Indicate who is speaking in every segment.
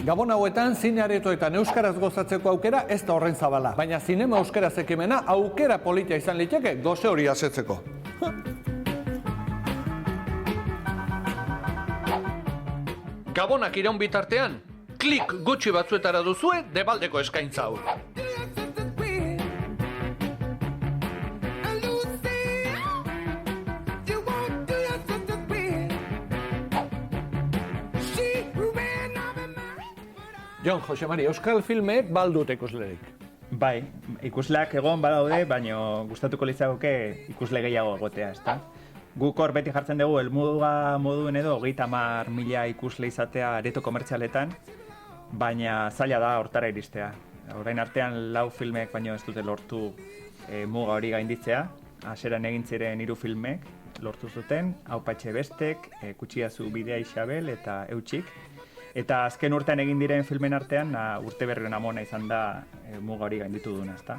Speaker 1: Gabon hauetan, zine aretoetan euskaraz gozatzeko aukera ez da horren zabala. Baina zinema euskaraz ekimena aukera politia izan liteke goze hori asetzeko. Gabonak iraun bitartean, klik gutxi batzuetara duzue debaldeko eskaintza hau. Jon, Jose Mari, euskal filmek baldut ikuslerik.
Speaker 2: Bai, ikusleak egon badaude, baina gustatuko litzagoke ikusle gehiago egotea, ezta? Guk hor beti jartzen dugu helmuga moduen edo 30.000 ikusle izatea areto komertzialetan, baina zaila da hortara iristea. Orain artean 4 filmek baino ez dute lortu muga hori gainditzea. Hasieran egin ziren 3 filmek lortu zuten, Aupatxe Bestek, Kutsiazu Bidea Isabel eta Eutxik. Eta azken urtean egin diren filmen artean, urte berrion amona izan da muga hori gainditu duna, ezta?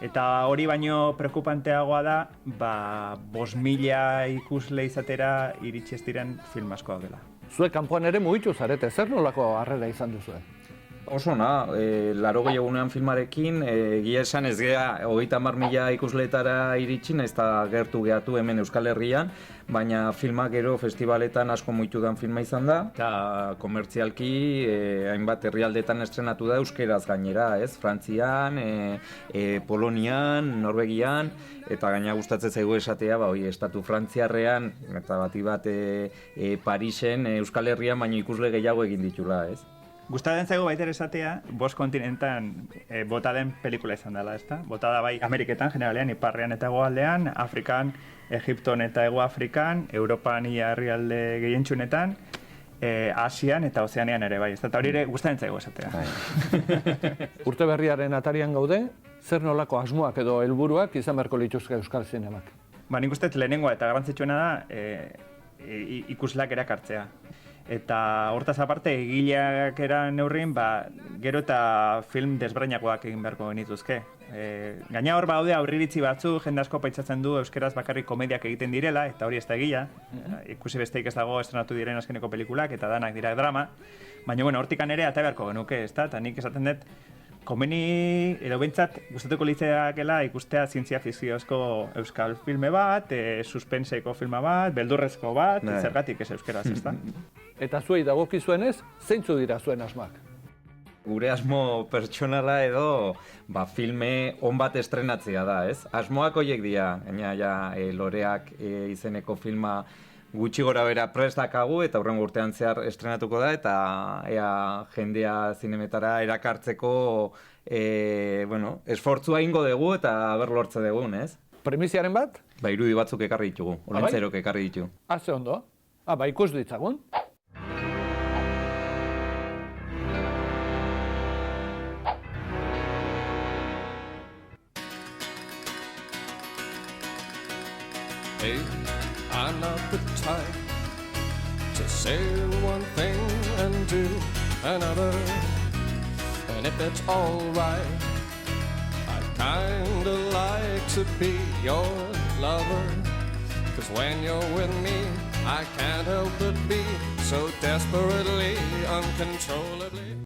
Speaker 2: Eta hori baino preokupanteagoa da, 5.000 ikusle izatera iritsi ez diren film asko dela.
Speaker 1: Zuek kanpoan ere mugitu zarete, zer nolako harrera izan duzue?
Speaker 3: Oso na, 80 egunean filmarekin, egia esan ez gea 30.000 ikusleetara iritsi, nahiz eta gertu gehatu hemen Euskal Herrian, baina filmak gero festivaletan asko mugitu den filma izan da, eta komertzialki hainbat herrialdetan estrenatu da euskeraz gainera, ez? Frantzian, Polonian, Norvegian, eta gaina gustatzen zaigu esatea, estatu frantziarrean, eta bati bat Parisen, Euskal Herrian, baina ikusle gehiago egin ditula, ez?
Speaker 2: Gustatzen zaigu baita esatea, 5 kontinentan bota den pelikula izan dela, ezta? Bota da bai Ameriketan, generalean, iparrean eta hegoaldean, Afrikan, Egipton eta Hego Afrikan, Europan ia herrialde gehientsunetan, Asian eta Ozeanian ere bai, ezta? Eta hori ere gustatzen zaigu esatea.
Speaker 1: Urte berriaren atarian gaude, zer nolako asmoak edo helburuak izan beharko lituzke euskal zinemak?
Speaker 2: Nik uste lehenengoa eta garrantzitsuena da ikusleak erakartzea. Eta hortaz aparte, egileak eran neurrin, gero eta film desberdinak egin beharko genituzke. Gaina hor baude aurriritzi batzu, jende asko paitzatzen du euskeraz bakarrik komediak egiten direla, eta hori ez da egia. Ikusi besteik ez dago estrenatu diren azkeneko pelikulak, eta danak dira drama. Baina, hortikan ere ata beharko genuke, ezta? Eta nik esaten dut, komeni, edo behintzat, gustatuko litzakeela ikustea zientzia fikziozko euskal filme bat, suspenseko filma bat, beldurrezko bat, zergatik ez euskeraz, ezta?
Speaker 1: Eta zuei dagokizuenez, zeintzu dira zuen asmak?
Speaker 3: Gure asmo pertsonala edo filme on bat estrenatzea da, ez? Asmoak horiek dira, gaina Loreak izeneko filma gutxi gora bera prestakagu eta hurrengo urtean zehar estrenatuko da eta ea jendea zinemetara erakartzeko esfortzua ingo dugu eta ber lortze dugun, ez?
Speaker 1: Premiziaren bat?
Speaker 3: Irudi batzuk ekarri ditugu, olentzerok ekarri ditu.
Speaker 1: Ze ondo? Ikus ditzagun.
Speaker 4: Hey, I'm not the type to say one thing and do another. And if it's alright, I'd kinda like to be your lover. 'Cause when you're with me, I can't help but be so desperately, uncontrollably